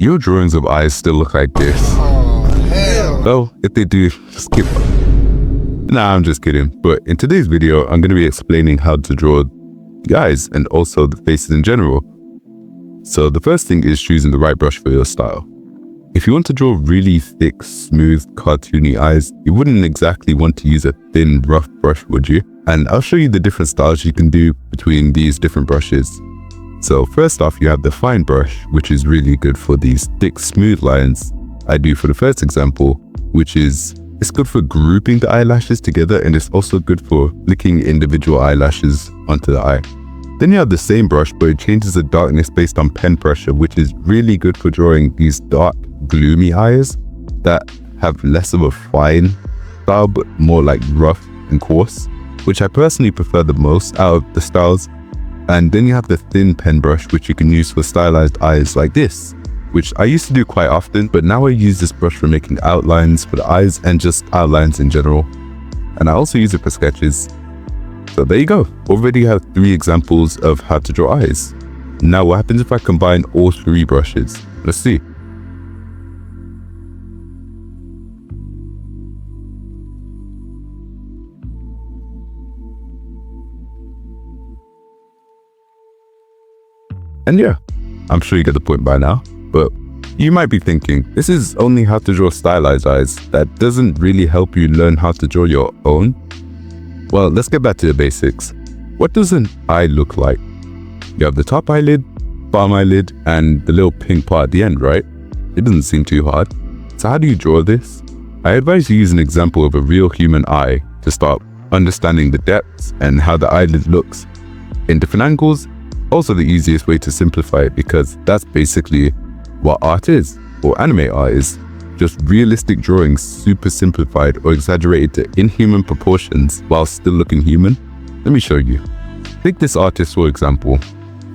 your drawings of eyes still look like this? Oh, hell. Well, if they do, skip. Nah, I'm just kidding. But in today's video, I'm going to be explaining how to draw the eyes and also the faces in general. So the first thing is choosing the right brush for your style. If you want to draw really thick, smooth, cartoony eyes, you wouldn't exactly want to use a thin, rough brush, would you? And I'll show you the different styles you can do between these different brushes. So first off, you have the fine brush, which is really good for these thick, smooth lines. I do for the first example, which is, it's good for grouping the eyelashes together, and it's also good for flicking individual eyelashes onto the eye. Then you have the same brush, but it changes the darkness based on pen pressure, which is really good for drawing these dark, gloomy eyes that have less of a fine style, but more like rough and coarse, which I personally prefer the most out of the styles. And then you have the thin pen brush, which you can use for stylized eyes like this, which I used to do quite often, but now I use this brush for making outlines for the eyes and just outlines in general. And I also use it for sketches. So there you go. Already have 3 examples of how to draw eyes. Now what happens if I combine all 3 brushes? Let's see. And yeah, I'm sure you get the point by now, but you might be thinking, this is only how to draw stylized eyes. That doesn't really help you learn how to draw your own. Well, let's get back to the basics. What does an eye look like? You have the top eyelid, bottom eyelid, and the little pink part at the end, right? It doesn't seem too hard. So how do you draw this? I advise you use an example of a real human eye to start understanding the depths and how the eyelid looks in different angles. Also the easiest way to simplify it, because that's basically what art is, or anime art is. Just realistic drawings super simplified or exaggerated to inhuman proportions while still looking human. Let me show you. Take this artist for example.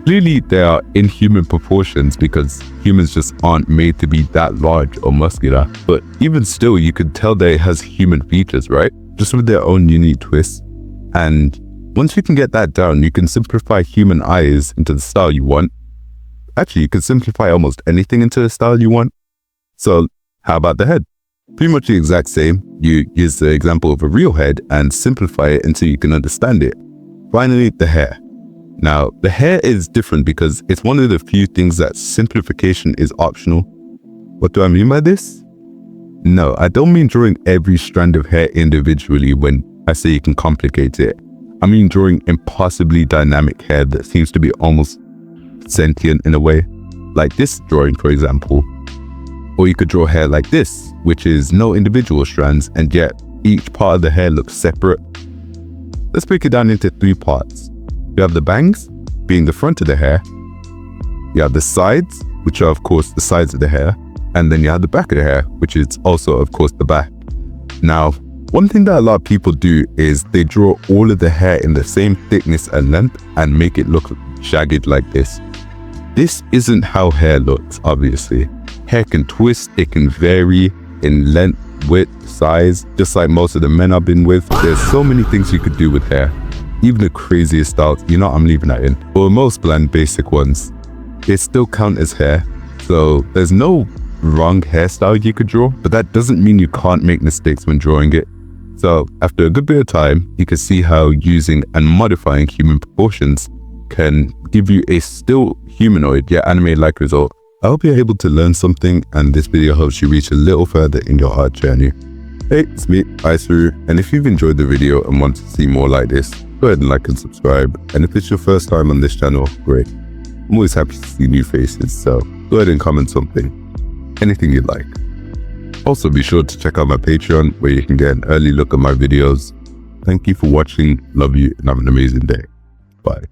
Clearly they are inhuman proportions because humans just aren't made to be that large or muscular. But even still, you could tell that it has human features, right? Just with their own unique twists. And once you can get that down, you can simplify human eyes into the style you want. Actually, you can simplify almost anything into the style you want. So how about the head? Pretty much the exact same. You use the example of a real head and simplify it until you can understand it. Finally, the hair. Now, the hair is different because it's one of the few things that simplification is optional. What do I mean by this? No, I don't mean drawing every strand of hair individually when I say you can complicate it. I mean drawing impossibly dynamic hair that seems to be almost sentient in a way, like this drawing for example. Or you could draw hair like this, which is no individual strands and yet each part of the hair looks separate. Let's break it down into 3 parts. You have the bangs, being the front of the hair. You have the sides, which are of course the sides of the hair. And then you have the back of the hair, which is also of course the back. Now, one thing that a lot of people do is they draw all of the hair in the same thickness and length and make it look jagged like this. This isn't how hair looks, obviously. Hair can twist, it can vary in length, width, size, just like most of the men I've been with. There's so many things you could do with hair. Even the craziest styles, I'm leaving that in. For most bland, basic ones, it still count as hair. So there's no wrong hairstyle you could draw, but that doesn't mean you can't make mistakes when drawing it. So after a good bit of time, you can see how using and modifying human proportions can give you a still humanoid yet anime-like result. I hope you're able to learn something and this video helps you reach a little further in your art journey. Hey, it's me, Isuru, and if you've enjoyed the video and want to see more like this, go ahead and like and subscribe. And if it's your first time on this channel, great. I'm always happy to see new faces, so go ahead and comment something, anything you'd like. Also be sure to check out my Patreon where you can get an early look at my videos. Thank you for watching, love you, and have an amazing day. Bye.